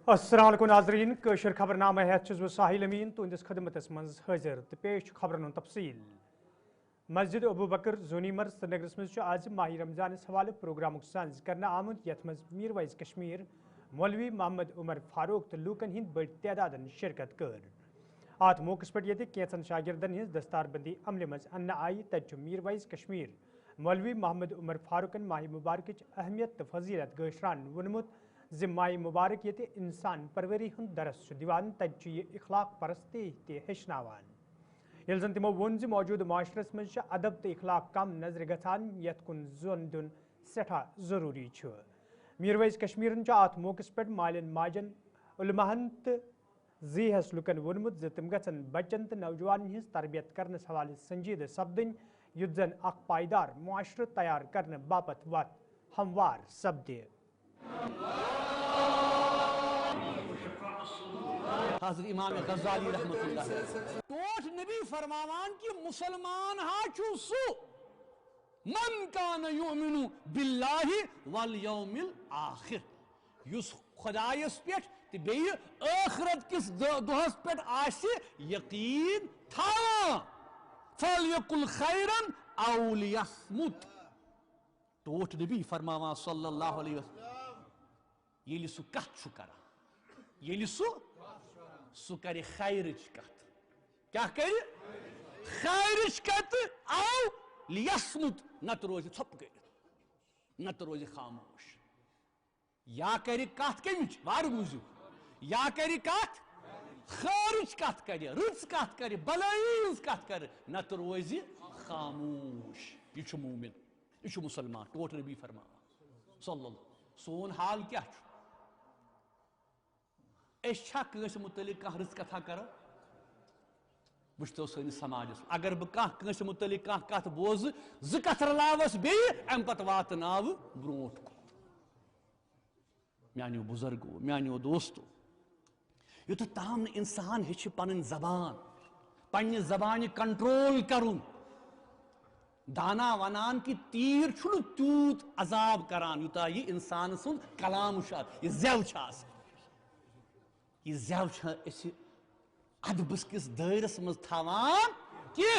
अस्सलाम वालेकुम नाज़रीन कशर खबरनामा है साहिल अमीन तुंदिस खदमतस मज हाजिर तो पेश खबरन तफसील मस्जिद अबू बकर जोनीमर श्रीनगरस मज आज माह रमजान हवाले प्रोग्राम साज करना आमुद यथ मज मीर वाइज कश्मीर मौलवी मोहम्मद उमर फारूक तो लूकन हिंद बड़ तादाद शिरकत कर अत मौके पे कैंसन शागिर्दन हज दस्तारबंदी अमल मज अन्न आई तत मीर वाइज कश्मीर मौलवी मोहम्मद उमर फारूकन माह मुबारक अहमियत तो फजीलत गशरान वोनमुत ज़ माह मुबारक ये इंसान परवरी हूँ दरस दिवान तत इखलाक परस्ती हेचनावान ये जन तमो वोन ज मौजूद माशरस मज अदब तो इखलाक कम नजर गसान यथ कुन जोन दिन सठा जरूरी मीर वाइज कश्मीर अत मौके पे मालिन माजन उलमहन तो जीहस लुकन वोनमुत ज तम गन बच्चन तो नौजवान हज तरबियत करने हवाले संजीद सपदन युत जन अख पायदार मुआशर तैयार करने बापत वत हमवार सपदे। हज़रत इमाम गज़ाली रहमतुल्लाह टोट नबी फरमावान कि मुसलमान हाचु सु मन कान युमिनु बिल्लाहि वल यौमिल आखिर युस खुदायस पेट ते बेय आखिरत किस दोहस पेट आसि यकीन थावा फलयकुल खैरन औ लियस्मुत टोट नबी फरमावान सल्लल्लाहु अलैहि वसल्लम येलि सु कथ छु करा येलि सु करे खैरच कथ क्या करे खैरच कथ औ लियस्मुत नत रोज छप कर नत रोज खामोश या करे कथ कमिच वार बुझु या करे कथ खैरच कथ करे रुच कथ करे बलाईज कथ करे नत रोज खामोश ये छु मोमिन ये छु मुसलमान टोट नबी फरमा सल्लल्लाहु सोन हाल क्या छु कस मुतलिक कह रच कथा कर वो सैनिस समाजस अगर बह कस मुतलिक कथ बोज ज कथ रलावस बे अम पत वातनाव ब्रोट मानो बुजुर्गो मानो दोस्तो युत ताम इंसान हेच पन जबान पन्ने जबान कंट्रोल करुन दाना वनान कि तीर छुन तूत अजाब करान युता ये इंसान सुन कलाम ये जेव ये जेव अदबस किस दायरस मज थावान कि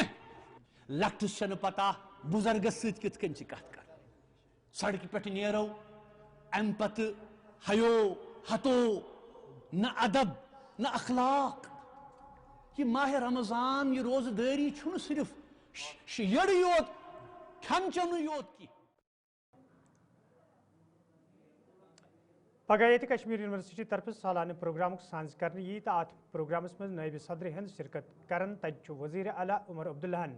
लक्टस छन पता बुजुर्गस सत कित कन कथ कर सड़क पे नेरो अम पत हयो हतो न अदब न अखलाक ये माह रमजान ये रोजदारी छुन सिर्फ शियड़ योत खन चन योत की पगह ये कश्मीर यूनिवर्सिटी तरफ सालाना प्रोग्राम सांझ कर यी तो अत प्रोग्रामस मज नायब सदर हंद शिरकत करन तत वजीर आला उमर अब्दुल्लाहन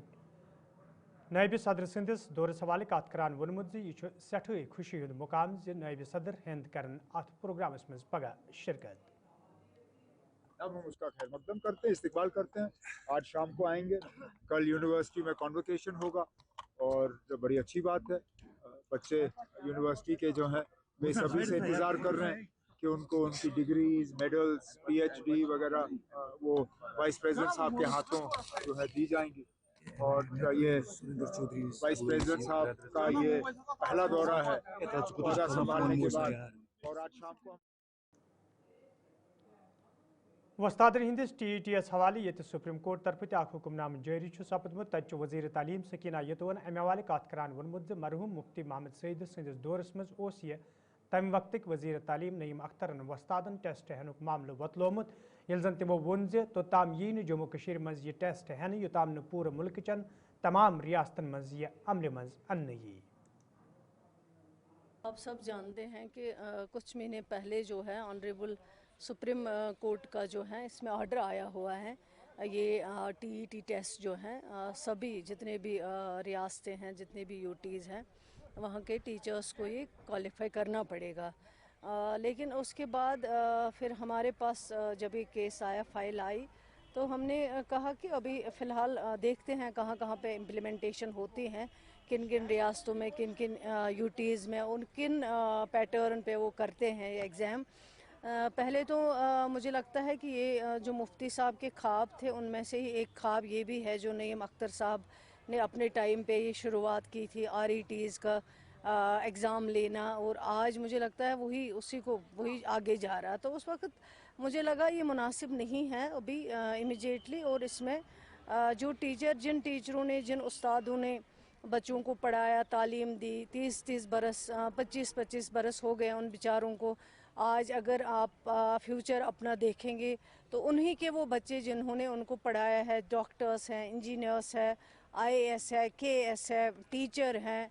नायब सदर सदिस दौरस हवाले कत करान वोनमुत यह सठे खुशी हूं मुकाम ज नायब सदर हंद करन अत प्रोग्रामस मज पगह शिरकत। अब हम उसका खैर मकदम करते हैं, इस्तकबाल करते हैं। आज शाम को आएंगे, कल यूनिवर्सिटी में कॉन्वोकेशन होगा और जो बड़ी अच्छी बात है बच्चे यूनिवर्सिटी के जो हैं वे सभी से इंतज़ार कर रहे हैं कि उनको उनकी डिग्रीज मेडल्स पीएचडी वगैरह वो वाइस प्रेसिडेंट साहब के हाथों जो है दी जाएंगी। और ये वाइस प्रेसिडेंट साहब का ये पहला दौरा है दौरा संभालने के बाद और आज शाम को वस्तादन हंदिस TETS हवाले ये सुप्रीम कोर्ट तरफ तक हुक्मनाम जारी सपदमुत तत वजीर तालीम सकीना यतोन अमे हवाले कत करान वोनमुत मरहूम मुफ्ती मोहम्मद सईद सदिस दौरस मज यह तम वक्त वजीर तालीम नईम अख्तरन वस्तादन टेस्ट हेनुक मामल बतलोमुत ये जन तमो वोन तोताम यी न जम्मू कशीर मज यह टेस्ट हेन योताम न पूरे मुल्क चन तमाम रियासतन मज यह अमल मज अन्न यी। आप सब जानते हैं कि कुछ महीने पहले जो है ऑनरेबल सुप्रीम कोर्ट का जो है इसमें ऑर्डर आया हुआ है ये TET टेस्ट जो है सभी जितने भी रियासतें हैं जितने भी यूटीज़ हैं वहाँ के टीचर्स को ये क्वालिफाई करना पड़ेगा। लेकिन उसके बाद फिर हमारे पास जब ये केस आया फाइल आई तो हमने कहा कि अभी फ़िलहाल देखते हैं कहाँ कहाँ पे इम्प्लीमेंटेशन होती हैं किन किन रियासतों में किन किन यूटीज़ में उन किन पैटर्न पे वो करते हैं ये एग्ज़ाम। पहले तो मुझे लगता है कि ये जो मुफ्ती साहब के ख्वाब थे उनमें से ही एक ख्वाब ये भी है जो नईम अख्तर साहब ने अपने टाइम पे ये शुरुआत की थी RETs का एग्ज़ाम लेना, और आज मुझे लगता है वही आगे जा रहा। तो उस वक्त मुझे लगा ये मुनासिब नहीं है अभी इमीडिएटली। और इसमें जो जिन टीचरों ने, जिन उस्तादों ने बच्चों को पढ़ाया, तालीम दी, 30-30 बरस 25-25 बरस हो गए उन बेचारों को। आज अगर आप फ्यूचर अपना देखेंगे तो उन्हीं के वो बच्चे जिन्होंने उनको पढ़ाया है, डॉक्टर्स हैं, इंजीनियर्स है, IAS है, KS है, टीचर हैं,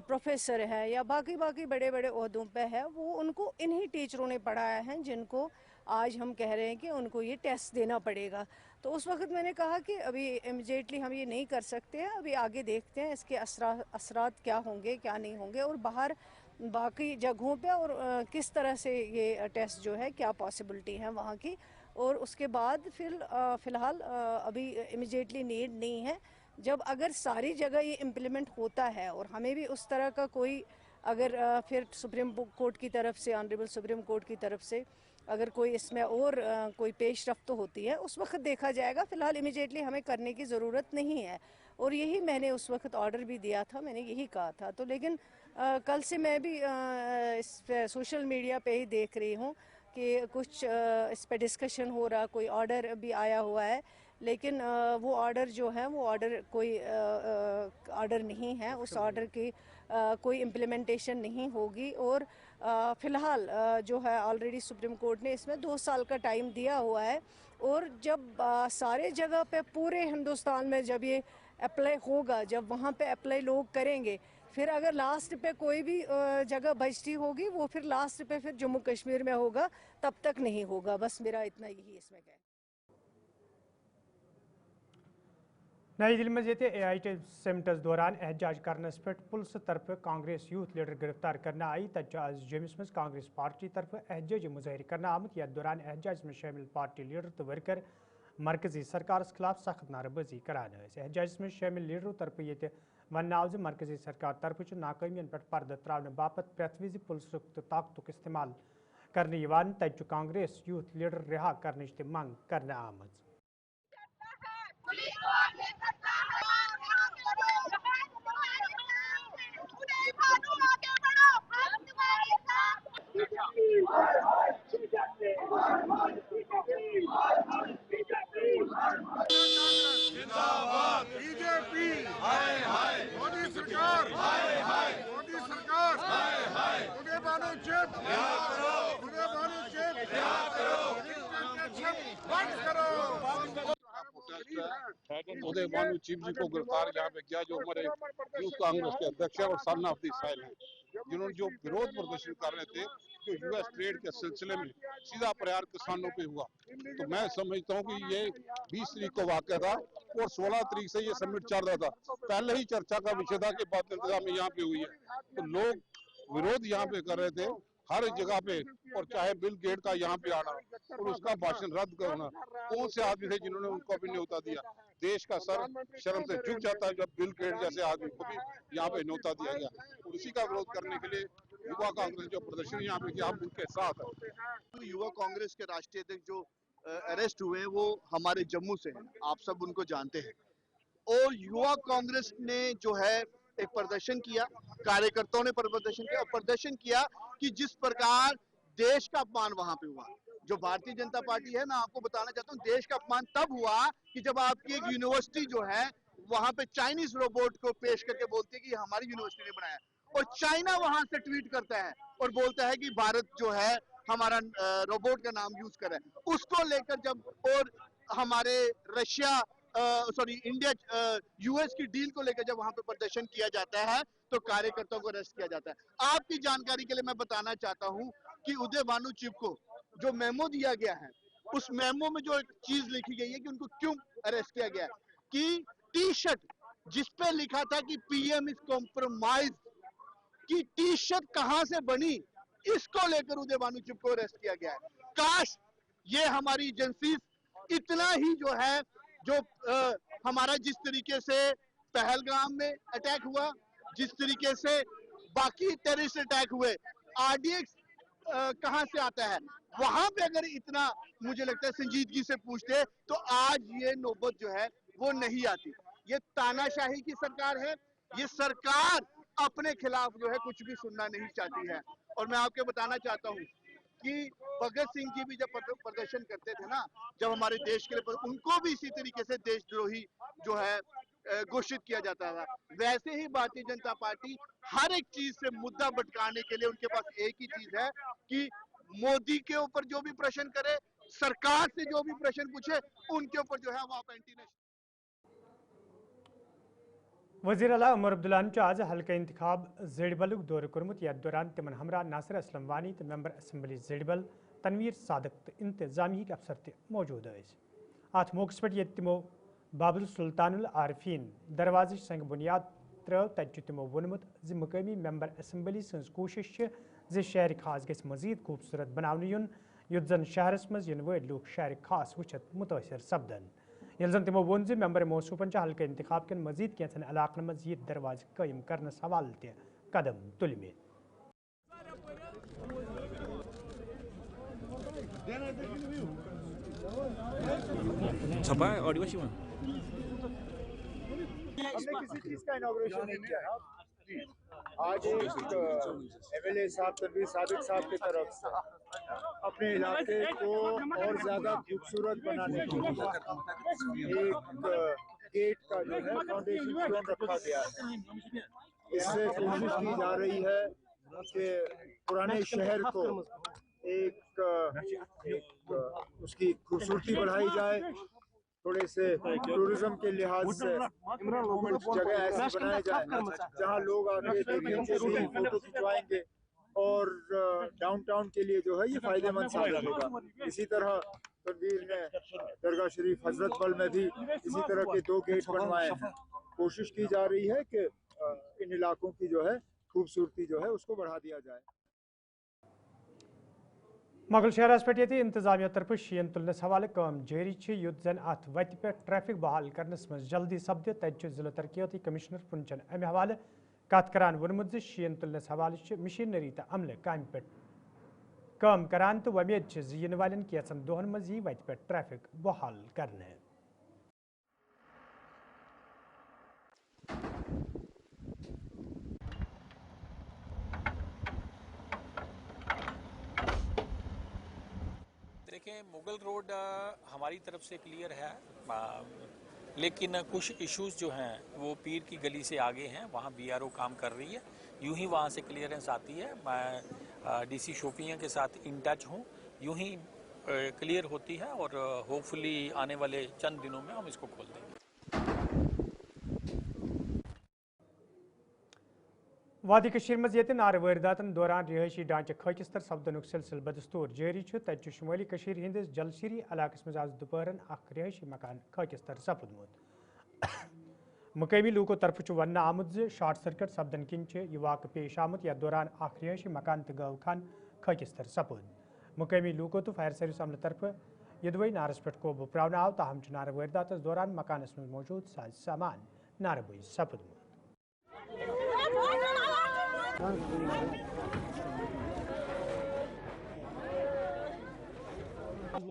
प्रोफेसर है, या बाकी बड़े बड़े ओहदों पे है, वो उनको इन्हीं टीचरों ने पढ़ाया है जिनको आज हम कह रहे हैं कि उनको ये टेस्ट देना पड़ेगा। तो उस वक्त मैंने कहा कि अभी इमीडिएटली हम ये नहीं कर सकते हैं, अभी आगे देखते हैं इसके असरात क्या होंगे क्या नहीं होंगे, और बाहर बाकी जगहों पे और किस तरह से ये टेस्ट जो है क्या पॉसिबिलिटी है वहाँ की। और उसके बाद फ़िलहाल अभी इमीडिएटली नीड नहीं है। जब अगर सारी जगह ये इम्प्लीमेंट होता है और हमें भी उस तरह का कोई अगर फिर सुप्रीम कोर्ट की तरफ से, ऑनरेबल सुप्रीम कोर्ट की तरफ से अगर कोई इसमें और कोई पेशरफ्त होती है, उस वक्त देखा जाएगा। फ़िलहाल इमीडिएटली हमें करने की ज़रूरत नहीं है, और यही मैंने उस वक्त ऑर्डर भी दिया था, मैंने यही कहा था। तो लेकिन कल से मैं भी इस सोशल मीडिया पे ही देख रही हूँ कि कुछ इस पे डिस्कशन हो रहा, कोई ऑर्डर भी आया हुआ है, लेकिन वो ऑर्डर जो है वो ऑर्डर कोई ऑर्डर नहीं है, उस ऑर्डर की कोई इम्प्लीमेंटेशन नहीं होगी। और फ़िलहाल जो है ऑलरेडी सुप्रीम कोर्ट ने इसमें 2 साल का टाइम दिया हुआ है, और जब सारे जगह पे पूरे हिंदुस्तान में जब ये अप्लाई होगा, जब वहाँ पे अप्लाई लोग करेंगे, फिर अगर लास्ट पे कोई भी जगह बचती होगी वो फिर लास्ट पे फिर जम्मू कश्मीर में होगा, तब तक नहीं होगा। बस मेरा इतना यही इसमें कहना है। नई दिल्ली में जेते AIT समिटस दौरान एहतजाज करने पे पुलिस तरफ कांग्रेस यूथ लीडर गिरफ्तार करना आई। तज आज जम्मू में कांग्रेस पार्टी तरफ एहतजाजी मुजाहरे करना आमत। यथ दौरान एहतजाज में शामिल पार्टी लीडर तो वर्कर मरकजी सरकार खिलाफ सख्त नारेबाजी करान। एहतजाज में शामिल लीडरों तरफ ये वन आव मरकजी सरकार तरफ नाकामियन पे पर्द त्राने बापत प्रेथ विज पुलिस ताकत इस्तेमाल करने तज कांग्रेस यूथ लीडर रिहा करने मंग करने आमत। उदय भानु चिप जी को गिरफ्तार यहाँ पे किया, जो हमारे यूथ कांग्रेस के अध्यक्ष और सन ऑफ द साइल हैं, जिन्होंने जो विरोध प्रदर्शन कर रहे थे जो US ट्रेड के सिलसिले में सीधा प्रहार किसानों पे हुआ। तो मैं समझता हूँ कि ये 20 तारीख को वाक़या था और 16 तारीख से ये समिट चल रहा था। पहले ही चर्चा का विषय था कि बात इंतजाम यहाँ पे हुई है, तो लोग विरोध यहाँ पे कर रहे थे हर जगह पे, और चाहे बिल गेट का यहाँ पे आना और उसका भाषण रद्द करना। कौन से आदमी थे जिन्होंने उनको भी न्योता दिया? देश का सर शर्म से झुक जाता है जब बिल गेट जैसे आदमी को भी यहाँ पे न्योता दिया गया। और इसी का विरोध करने के लिए युवा कांग्रेस जो प्रदर्शन यहाँ पे किया, हम उनके साथ हैं। युवा कांग्रेस के राष्ट्रीय अध्यक्ष जो अरेस्ट हुए वो हमारे जम्मू से हैं, आप सब उनको जानते हैं। और युवा कांग्रेस ने जो है एक प्रदर्शन किया, कार्यकर्ताओं ने प्रदर्शन किया, और प्रदर्शन किया कि जिस प्रकार देश का अपमान वहां पे हुआ। जो भारतीय जनता पार्टी है, मैं आपको बताना चाहता हूँ, देश का अपमान तब हुआ कि जब आपकी एक यूनिवर्सिटी जो है वहां पे चाइनीज रोबोट को पेश करके बोलती है कि हमारी यूनिवर्सिटी ने बनाया, और चाइना वहां से ट्वीट करता है और बोलता है कि भारत जो है हमारा रोबोट का नाम यूज कर रहा है। उसको लेकर जब, और हमारे रशिया इंडिया US की डील को लेकर जब वहां पे प्रदर्शन किया जाता है तो कार्यकर्ताओं को अरेस्ट किया जाता है। आपकी जानकारी के लिए मैं बताना चाहता हूं कि उदय भानु चिप को जो मेमो दिया गया है, उस मेमो में जो एक चीज लिखी गई है कि उनको क्यों अरेस्ट किया गया है, कि टी-शर्ट जिसपे लिखा था कि PM इज कॉम्प्रोमाइज की टी-शर्ट कहां से बनी, इसको लेकर उदय भानु चिप को अरेस्ट किया गया है। काश ये हमारी एजेंसी इतना ही जो है, जो हमारा जिस तरीके से पहलगाम में अटैक हुआ, जिस तरीके से बाकी टेररिस्ट अटैक हुए, RDX कहां से आता है, वहां पे अगर इतना मुझे लगता है संजीदगी से पूछते तो आज ये नौबत जो है वो नहीं आती। ये तानाशाही की सरकार है, ये सरकार अपने खिलाफ जो है कुछ भी सुनना नहीं चाहती है। और मैं आपको बताना चाहता हूँ कि भगत सिंह जी भी जब प्रदर्शन करते थे ना, जब हमारे देश के लिए, उनको भी इसी तरीके से देशद्रोही जो है घोषित किया जाता था। वैसे ही भारतीय जनता पार्टी हर एक चीज से मुद्दा भटकाने के लिए उनके पास एक ही चीज है कि मोदी के ऊपर जो भी प्रश्न करे, सरकार से जो भी प्रश्न पूछे, उनके ऊपर जो है वो आप एंटी नेशनल। वज़ीर आला उमर अब्दुल्ला आज हल्का इंतखाब जेडबल दौर कर्मुत यथ दौरान तिमन हमरा नासिर असलम वानी तो मेंबर असम्बली जेडबल तनवीर सादक तो इंतजामी अफसर त मौजूद अत मौके पे तिमो बाबुल सुल्तानुल आरिफीन दरवाज संग बुनियाद त्रो तत तिमो वोनमुत ज मुकामी मेंबर असम्बली सज कोशिश ज शहर खास गस मजीद खूबसूरत बनाने युन युत जन शहरस मज इन वड़ लूक शहर खास वुचत मुतासर सपदन। यल जन तिमो वोन ज मेंबर मौसूफन हल्का इंतखाब कन मजीद कैंसन इलाकन मज यह दरवाज कायम करनस हवाल त कदम तुलमे। हमने किसी चीज का इनॉग्रेशन नहीं किया है। आज एक एमएलए साहब तनवीर सादिक साहब की तरफ से अपने इलाके को और ज्यादा खूबसूरत बनाने के लिए एक गेट का जो है फाउंडेशन स्टोन रखा गया है। इससे कोशिश की जा रही है कि पुराने शहर को एक उसकी खूबसूरती बढ़ाई जाए, थोड़े से टूरिज्म के लिहाज से कुछ जगह ऐसी बनाए जाए जहां लोग आके देखेंगे भी, फोटो खिंचवाएंगे और डाउनटाउन के लिए जो है ये फायदेमंद साबित होगा। इसी तरह तनवीर ने दरगाह शरीफ हजरत बल में भी इसी तरह के 2 गेट बनवाए हैं। कोशिश की जा रही है कि इन इलाकों की जो है खूबसूरती जो है उसको बढ़ा दिया जाए। मगल शहरस पे ये इंतजामिया तरफ शीन तुलनस हवाले काम जारी युत जन अत वत पे ट्रैफिक बहाल करनस मज जल्दी सपद तत जिला तरक्याती कमिश्नर पुंचन अमे हवाले कत करान वोनमुत शीन तुलनस हवाले मशीनरी तो अमल काम पे काम करान तो वमेद इन वालन कैसन दोहन मज यी वत पे ट्रैफिक बहाल करने। देखें, मुगल रोड हमारी तरफ से क्लियर है, लेकिन कुछ इश्यूज जो हैं वो पीर की गली से आगे हैं, वहाँ बीआरओ काम कर रही है। यूं ही वहाँ से क्लियरेंस आती है। मैं डीसी शोपियां के साथ इन टच हूँ, यूं ही क्लियर होती है और होपफुली आने वाले चंद दिनों में हम इसको खोल देंगे। वादी कशीर मज ये नार वारदातन दौरान रिहायशी ढांचे खाकिस्तर सपदनुक सिलसिल बदस्तूर जारी तत शुमाली कशीर हिंदिस जलशीरी इलाकस मज आज दोपहरन अख रिहायशी मकान खाकिस्तर सपदमुत। मुकामी लूको तरफ वन आमुत शॉर्ट सर्किट सपदन किन यह वाक़ पेश आमुत या दौरान अख रिहायशी मकान तो गव खान खाकिस्तर सपुद। मुकामी लूको तो फायर सर्विस अमल तरफ यदवई नारस पे कोबू प्रावन आव, ताहम नार वारदातस दौरान मकानस में मौजूद साज सामान नारबुई सपदमुत।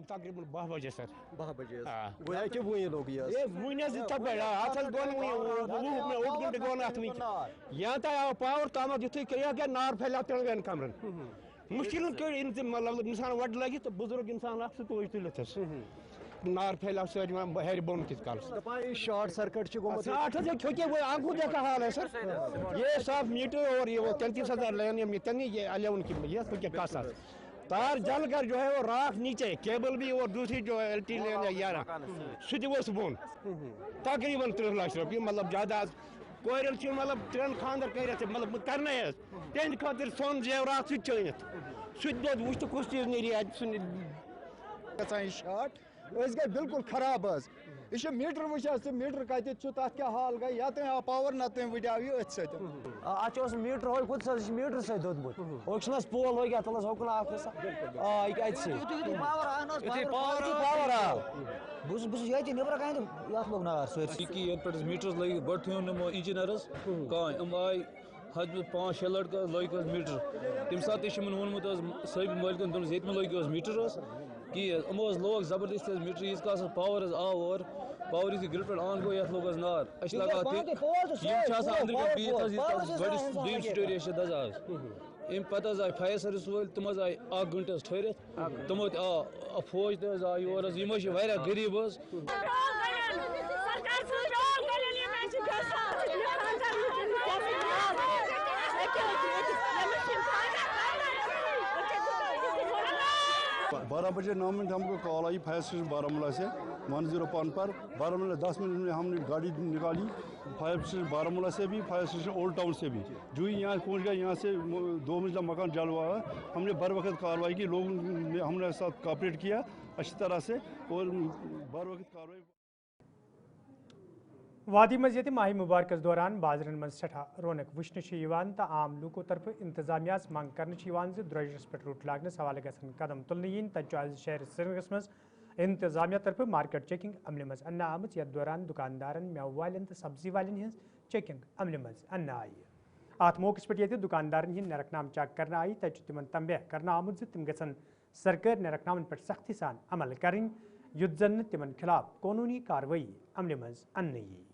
तकरीबन 12 बजे सर 12 बजे गोया कि वो ये लोग ये वुनिस तबड़ आथल गोन वो में 8 घंटे गोन आथमी या ता पावर ताम जिथे करिया के नार फैला तेन कमरन मुश्किल के इन मतलब इंसान वड लगी तो बुजुर्ग इंसान आप तो तुलथस नार फैला सज में बहर बोन किस काल से शॉर्ट सर्किट च गोमत 8 से क्योंकि वो आंखों देखा हाल है सर। ये सब मीटर और ये वो 33,000 लेन ये तनी ये अलेवन की ये तो क्या कासा तार जल कर जो है वो राख नीचे केबल भी और दूसरी जो एलटी लेन है 11 सुध वो सुबोन तकरीबन 3 लाख रुपये मतलब ज्यादा कोयरल छ मतलब 3 खानदार कर मतलब करना है तेन खातिर सोन जेवरात सुध चलित सुध दो वुच तो कुछ चीज नहीं रिया शॉर्ट गए बिल्कुल खराब यह मीटर वो मीटर कत तथ क्या हाल गई या तो पावर ना तो वजाव यह अथ सत मीटर हो खुद मीटर सत पोल हो गया तलस होकन पावर आव बस ये नबर कह लोग नार मीटर लगे गो थो नमो इंजीनियरस कह आय حد 5-6 لڑکہ لوگ میٹر تمہ سات وونمت صحیح مالکن دن یہ لوگ میٹر کہ یمو لوگ زبردست میٹر ییٖتِس کالس پاور آو اور پاور یُتھُے گرِل پٮ۪ٹھ آن گوٚو یَتھ لوگ نار أسۍ چھِ لگان یِم چھِ آسان أنٛدرٕ کَنۍ بِہِتھ حظ ییٖتِس کالس گۄڈٕ دوٚیِم سٹوری چھِ حظ آز امہِ پتہٕ حظ آے فایر سٔروِس وٲلۍ تِم حظ آے 1 گٲنٛٹہٕ حظ ٹھٔہرِتھ تِمو تہِ آو فوج تہِ حظ آو یور حظ یِم حظ چھِ واریاہ غریٖب حظ बारह बजे 9 मिनट हमको कॉल आई फायर स्टेशन बारामूला से 101 पर बारामूला 10 मिनट में हमने गाड़ी निकाली फायर स्टेशन बारामूला से भी फायर स्टेशन ओल्ड टाउन से भी जो ही यहाँ पहुँच गया यहाँ से 2 मंजिला मकान जल हुआ है हमने बर वक्त कार्रवाई की लोगों ने हमने साथ कोऑपरेट किया अच्छी तरह से और बर वक्त कार्रवाई वादी मस्जिद माह मुबारकस दौरान बाजरन मज सठा रौनक वुचन तो आम लूको तरफ इंतजामिया मंग कर द्रोजरस पे रूट लागनस हवाले गसन कदम तुलने इन तज शहर श्रीनगरस मज इंतजामिया तरफ मार्केट चेकिंग अमल मज अन्न आमत यथ दौरान दुकानदारन मेव वालन तो सब्जी वालन हज चेकिंग अमल मज अन्न आई अत मौके पे ये दुकानदारन हंद नरकनाम चेक कर आई तज तिमन तंबह कर आमुत तिम गसन सरकारी नरकनामन पे सख्ती सान अमल करें युद्ध जन तिमन खिलाफ कानूनी कार्रवाई अमल मज अन्न यी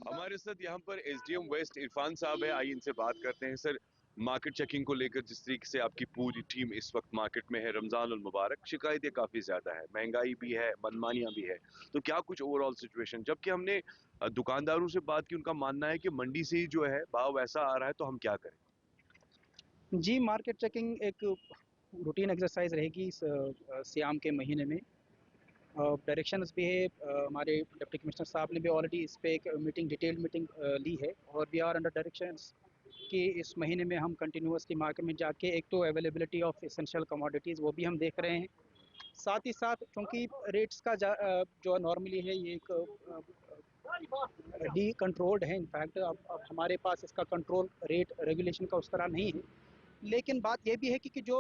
हमारे साथ यहाँ पर एसडीएम वेस्ट इरफान साहब है, आइए इनसे बात करते हैं। सर, मार्केट चेकिंग को लेकर जिस तरीके से आपकी पूरी टीम इस वक्त मार्केट में है, रमजान उल मुबारक, शिकायतें काफ़ी ज़्यादा है, महंगाई भी है, मनमानियाँ भी है, तो क्या कुछ ओवरऑल सिचुएशन? जबकि हमने दुकानदारों से बात की, उनका मानना है कि मंडी से ही जो है भाव वैसा आ रहा है, तो हम क्या करें? जी, मार्केट चेकिंग एक रूटीन एक्सरसाइज रहेगी इस सियाम के महीने में। डायरेक्शंस भी है, हमारे डिप्टी कमिश्नर साहब ने भी ऑलरेडी इस पे एक मीटिंग डिटेल्ड मीटिंग ली है और वी आर अंडर डायरेक्शंस कि इस महीने में हम कंटिन्यूसली मार्केट में जाके एक तो अवेलेबिलिटी ऑफ एसेंशियल कमोडिटीज़ वो भी हम देख रहे हैं, साथ ही साथ क्योंकि रेट्स का जो नॉर्मली है ये एक डी कंट्रोल्ड है, इनफैक्ट अब हमारे पास इसका कंट्रोल रेट रेगुलेशन का उस तरह नहीं है, लेकिन बात ये भी है कि जो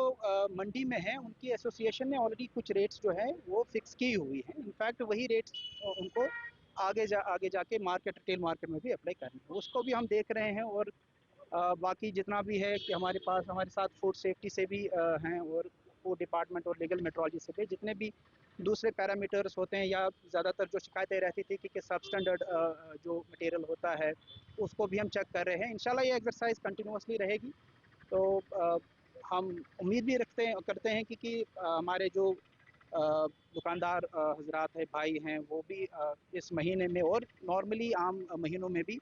मंडी में है उनकी एसोसिएशन ने ऑलरेडी कुछ रेट्स जो है वो फिक्स की हुई है, इनफैक्ट वही रेट्स उनको आगे जाके मार्केट रिटेल मार्केट में भी अप्लाई करना है, उसको भी हम देख रहे हैं। और बाकी जितना भी है कि हमारे पास हमारे साथ फूड सेफ्टी से भी हैं और फूड डिपार्टमेंट और लीगल मेट्रोलॉजी से भी जितने भी दूसरे पैरामीटर्स होते हैं या ज़्यादातर जो शिकायतें रहती थी कि सब स्टैंडर्ड जो मटेरियल होता है उसको भी हम चेक कर रहे हैं। इंशाल्लाह ये एक्सरसाइज कंटिन्यूसली रहेगी, तो हम उम्मीद भी करते हैं कि हमारे जो दुकानदार हजरात है, भाई हैं, वो भी इस महीने में और नॉर्मली आम महीनों में भी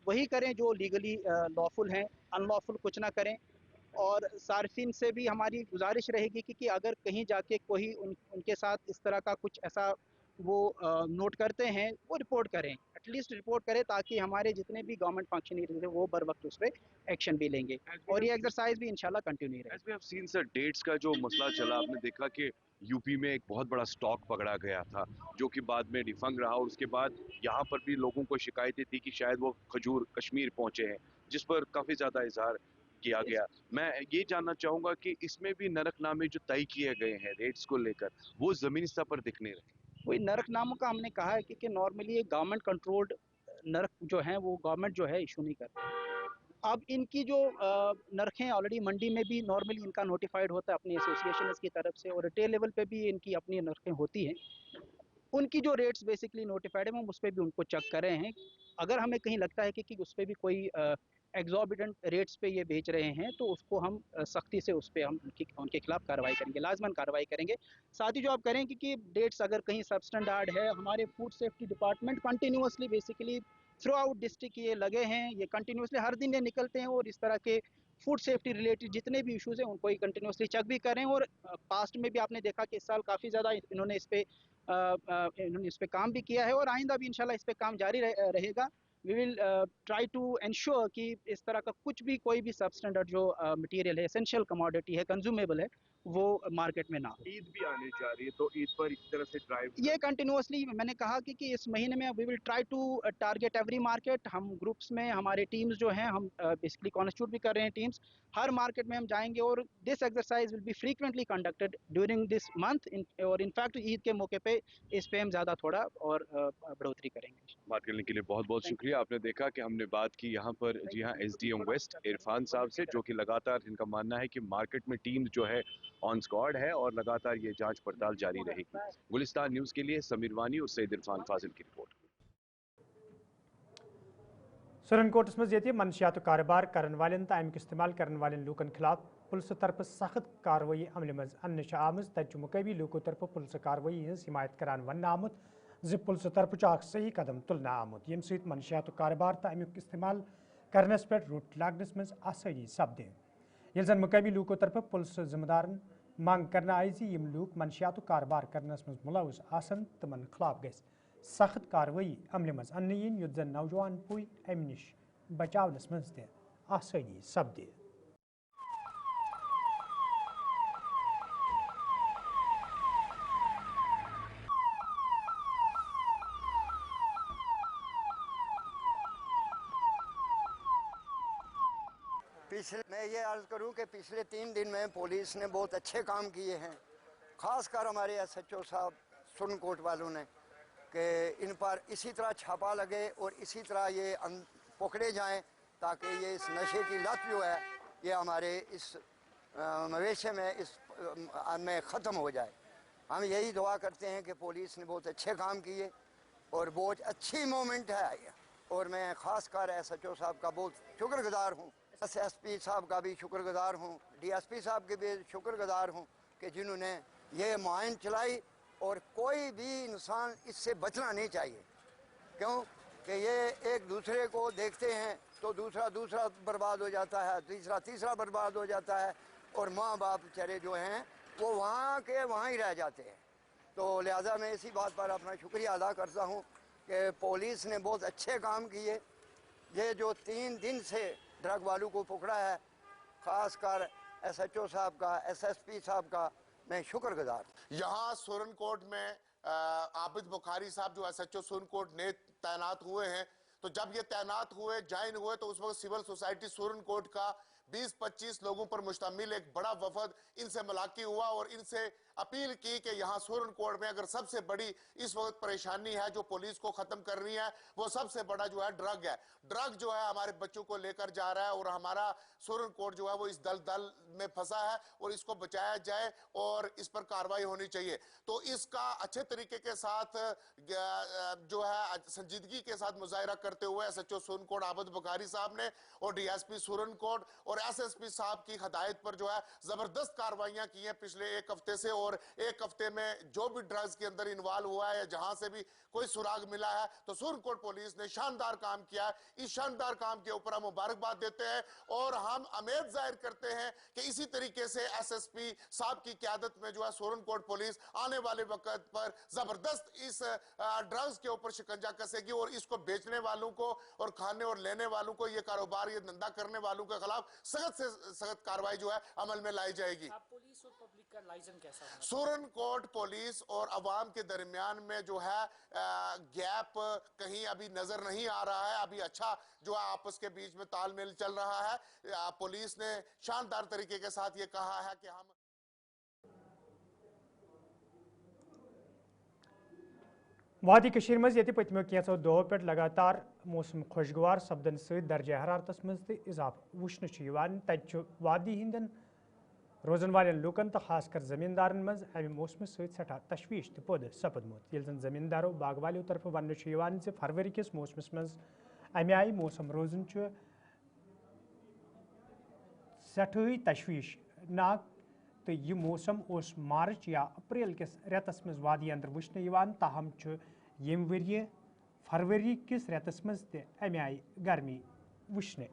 वही करें जो लीगली लॉफुल हैं, अनलॉफुल कुछ ना करें। और सार्फिन से भी हमारी गुजारिश रहेगी कि अगर कहीं जाके कोई उनके साथ इस तरह का कुछ ऐसा वो नोट करते हैं वो रिपोर्ट करें, एटलीस्ट रिपोर्ट करें, ताकि हमारे जितने भी गवर्नमेंट फंक्शनरीज हैं वो बर वक्त उस पर एक्शन भी लेंगे और ये एक्सरसाइज भी इंशाल्लाह कंटिन्यू रहेगी। As we have seen sir, dates का जो मसला चला, आपने देखा कि यूपी में एक बहुत बड़ा स्टॉक पकड़ा गया था जो कि बाद में डिफंग रहा और उसके बाद यहाँ पर भी लोगों को शिकायतें थी कि शायद वो खजूर कश्मीर पहुँचे हैं, जिस पर काफ़ी ज़्यादा इजहार किया गया। मैं ये जानना चाहूँगा कि इसमें भी नरकनामे जो तय किए गए हैं रेट्स को लेकर, वो ज़मीनी स्तर पर दिखने लगे। वही नरकनामों का हमने कहा है कि नॉर्मली ये गवर्नमेंट कंट्रोल्ड नर्क जो हैं वो गवर्नमेंट जो है इशू नहीं करती। अब इनकी जो नरखें ऑलरेडी मंडी में भी नॉर्मली इनका नोटिफाइड होता है अपनी एसोसिएशन की तरफ से और रिटेल लेवल पे भी इनकी अपनी नरखें होती हैं, उनकी जो रेट्स बेसिकली नोटिफाइड है हम उस पर भी उनको चेक कर रहे हैं। अगर हमें कहीं लगता है कि उस पर भी कोई एग्जॉर्बिटेंट रेट्स पे ये बेच रहे हैं तो उसको हम सख्ती से उस पर हम उनके खिलाफ कार्रवाई करेंगे, लाजमन कार्रवाई करेंगे। साथ ही जो आप करें कि डेट्स अगर कहीं सबस्टैंडर्ड है, हमारे food safety department continuously basically through out district ये लगे हैं, ये कंटिन्यूसली हर दिन ये निकलते हैं और इस तरह के फूड सेफ्टी रिलेटेड जितने भी इश्यूज़ हैं उनको ही कंटिन्यूसली चेक भी करें। और पास्ट में भी आपने देखा कि इस साल काफ़ी ज़्यादा इन्होंने इस पे काम भी किया है और आइंदा भी इंशाल्लाह इस पे काम जारी रहेगा। We will try to ensure कि इस तरह का कुछ भी कोई भी सबस्टैंडर्ड जो मटेरियल है, एसेंशियल कमोडिटी है, कंज्यूमेबल है, वो मार्केट में ना हो। ईद भी आने जा रही है, तो ईद पर इस तरह से ड्राइव ये कंटिन्यूसली मैंने कहा कि इस महीने में we will try to target every market. हम ग्रुप्स में हमारे टीम्स जो हैं हम बेसिकली कॉन्स्टिट्यूट भी कर रहे हैं टीम्स, हर मार्केट में हम जाएंगे और this exercise will be frequently conducted during this month और इनफैक्ट ईद के मौके पे इस पे हम ज़्यादा थोड़ा और बढ़ोतरी करेंगे। बात करने के लिए बहुत बहुत शुक्रिया। आपने देखा कि हमने बात की यहाँ पर जी हाँ SDM वेस्ट इरफान साहब से, जो कि लगातार इनका मानना है कि मार्केट में टीम जो है ऑन स्क्वाड है और लगातार ये जांच पड़ताल जारी रहेगी। गुलिस्तान न्यूज़ के लिए समीर वानी और सईद इरफान फाजिल की रिपोर्ट। सुरनकोटस मज ये मनशियात कारोबार करन वालें तो अमिक इस्तेमाल करन वालें लूकन खिलाफ पुलिस तरफ सख्त कार्रवाई अमल मज अन्न आमज तज मुकबी लूकों तरफ पुलिस कार्रवाई हज हिमायत करान वन आमुत जि पुलिस तरफ सही कदम तुलना आमुत यम सहित मनशियात कारोबार तो अमिक इस्तेमाल करनस पे रुट लागनस मज आसानी सपदे ये जन मुकबी लूकों तरफ पुलिस जिम्मेदारन मांग करना आई जि यम लूक मनशियात कारोबार करनस मज मुलवस आसन तमन खिलाफ गस सख्त कार्रवाई अमल मज अन्न इन युत जन नौजवान पुई अमि निश बचावनस मज ते आसानी सपदे। मैं ये अर्ज़ करूं कि पिछले 3 दिन में पुलिस ने बहुत अच्छे काम किए हैं, ख़ासकर हमारे SHO साहब सुरनकोट वालों ने, कि इन पर इसी तरह छापा लगे और इसी तरह ये पकड़े जाएं ताकि ये इस नशे की लत जो है ये हमारे इस मवेशी में इस में ख़त्म हो जाए। हम यही दुआ करते हैं कि पुलिस ने बहुत अच्छे काम किए और बहुत अच्छी मूवमेंट है और मैं ख़ासकर SHO साहब का बहुत शुक्रगुजार हूँ, SSP साहब का भी शुक्रगुजार हूँ, DSP साहब के भी शुक्रगुजार हूँ कि जिन्होंने ये मुहिम चलाई और कोई भी इंसान इससे बचना नहीं चाहिए, क्यों कि ये एक दूसरे को देखते हैं तो दूसरा बर्बाद हो जाता है, तीसरा बर्बाद हो जाता है और माँ बाप बेचारे जो हैं वो वहाँ के वहाँ ही रह जाते हैं। तो लिहाजा मैं इसी बात पर अपना शुक्रिया अदा करता हूँ कि पुलिस ने बहुत अच्छे काम किए। ये जो 3 दिन से ड्रग वालों को पकड़ा है, ख़ासकर SHO साहब का, SSP साहब का मैं शुक्रगुजार। यहाँ सुरनकोट में आबिद बुखारी साहब जो SHO सुरनकोट ने तैनात हुए हैं, तो जब ये तैनात हुए ज्वाइन हुए तो उस वक्त सिविल सोसाइटी सुरनकोट का 20-25 लोगों पर मुश्तमिल एक बड़ा वफद इनसे मुलाकात हुआ और इनसे अपील की कि यहाँ सुरनकोट में अगर सबसे बड़ी इस वक्त परेशानी है जो पुलिस को खत्म करनी है वो सबसे बड़ा जो है ड्रग है। ड्रग जो है हमारे बच्चों को लेकर जा रहा है और हमारा सुरनकोट जो है वो इस दलदल में फंसा है और इसको बचाया जाए और इस पर कार्रवाई होनी चाहिए। तो इसका अच्छे तरीके के साथ जो है संजीदगी के साथ मुजाहिरा करते हुए SHO सुरनकोट आबिद बुखारी साहब ने और DSP सुरनकोट और SSP साहब की हदायत पर जो है जबरदस्त कार्रवाइयां की हैं पिछले 1 हफ्ते से और 1 हफ्ते में जो भी ड्रग्स के अंदर इन्वॉल्व हुआ है या जहां से भी कोई सुराग मिला है तो सुरनकोट पुलिस ने शानदार काम किया है। इस शानदार काम के ऊपर हम मुबारकबाद देते हैं और हम उम्मीद जाहिर करते हैं कि इसी तरीके से SSP साहब की क़यादत में जो है सुरनकोट पुलिस आने वाले वक्त पर जबरदस्त इस ड्रग्स के ऊपर शिकंजा कसेगी और इसको बेचने वालों को और खाने और लेने वालों को, ये कारोबार ये धंधा करने वालों के खिलाफ सख्त से सख्त कार्रवाई जो है अमल में लाई जाएगी। पुलिस और पब्लिक का लाइजन कैसा होना? सुरनकोट पुलिस और अवाम के दरमियान में जो है गैप कहीं अभी नजर नहीं आ रहा है। अभी अच्छा जो है आपस के बीच में तालमेल चल रहा है। पुलिस ने शानदार तरीके के साथ ये कहा है कि हम वादी कशीर मज ये पतमो कैंसो दो पे लगातार मौसम खुशगवार सपदन से दर्जा हरारतस मज इजाफा वुचन तत वादी हिंदन रोजन वालें लूकन तो खासकर जमींदारन मज अमि मौसम सठा तशवीश तो पौध सपदमुत ये जमींदारों बाग वालों तरफ वन फरवरी किस मौसमस मज अमि आई मौसम रोजन सठई तशवीश नाक तो यह मौसम उस मार्च या अप्रैल किस रेतस मज वादी अंदर वुचन ताहम यम वरिये फरवरी किस रेतस मज ते अमि आई गर्मी वुचन।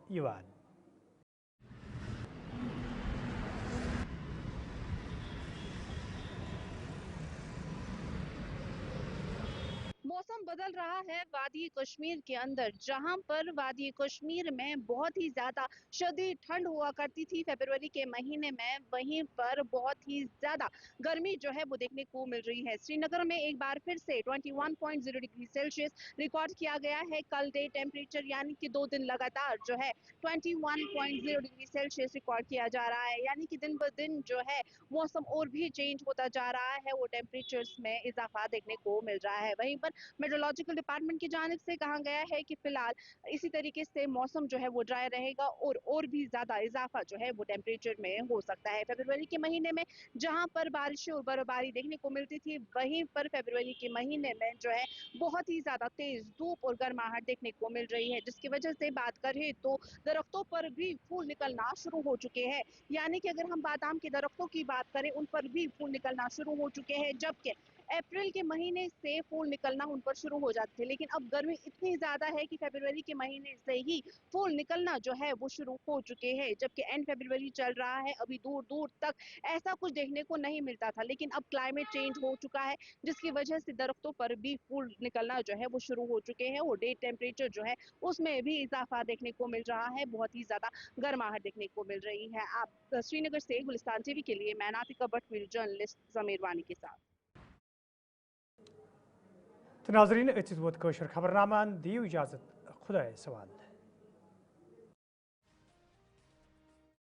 मौसम मौसम बदल रहा है वादी कश्मीर के अंदर, जहां पर वादी कश्मीर में बहुत ही ज्यादा शदीद ठंड हुआ करती थी फरवरी के महीने में, वहीं पर बहुत ही ज्यादा गर्मी जो है वो देखने को मिल रही है। श्रीनगर में एक बार फिर से 21.0 डिग्री सेल्सियस रिकॉर्ड किया गया है। कल डे टेम्परेचर यानी कि 2 दिन लगातार जो है 21.0 डिग्री सेल्सियस रिकॉर्ड किया जा रहा है, यानी कि दिन ब दिन जो है मौसम और भी चेंज होता जा रहा है, वो टेम्परेचर्स में इजाफा देखने को मिल रहा है। वहीं पर मेट्रोलॉजिकल डिपार्टमेंट की जानिब से कहा गया है कि फिलहाल इसी तरीके से मौसम जो है वो ड्राई रहेगा और भी ज्यादा इजाफा जो है वो टेम्परेचर में हो सकता है। फरवरी के महीने में जहां पर बारिशें और बर्फबारी देखने को मिलती थी, वहीं पर फरवरी के महीने में जो है बहुत ही ज्यादा तेज धूप और गर्माहट देखने को मिल रही है, जिसकी वजह से बात करें तो दरख्तों पर भी फूल निकलना शुरू हो चुके हैं। यानी कि अगर हम बादाम के दरख्तों की बात करें, उन पर भी फूल निकलना शुरू हो चुके हैं, जबकि अप्रैल के महीने से फूल निकलना उन पर शुरू हो जाते थे। लेकिन अब गर्मी इतनी ज्यादा है कि फरवरी के महीने से ही फूल निकलना जो है वो शुरू हो चुके हैं, जबकि एंड फरवरी चल रहा है, अभी दूर दूर तक ऐसा कुछ देखने को नहीं मिलता था। लेकिन अब क्लाइमेट चेंज हो चुका है, जिसकी वजह से दरख्तों पर भी फूल निकलना जो है वो शुरू हो चुके हैं और डे टेम्परेचर जो है उसमें भी इजाफा देखने को मिल रहा है, बहुत ही ज्यादा गर्माहट देखने को मिल रही है। आप श्रीनगर से गुलिस्तान टीवी के लिए मैं नातिका भट्ट, जर्नलिस्ट जमीर वानी के साथ। तो नाजरीन, वोत खबरनामा दियो इजाजत, खुदा सवाल।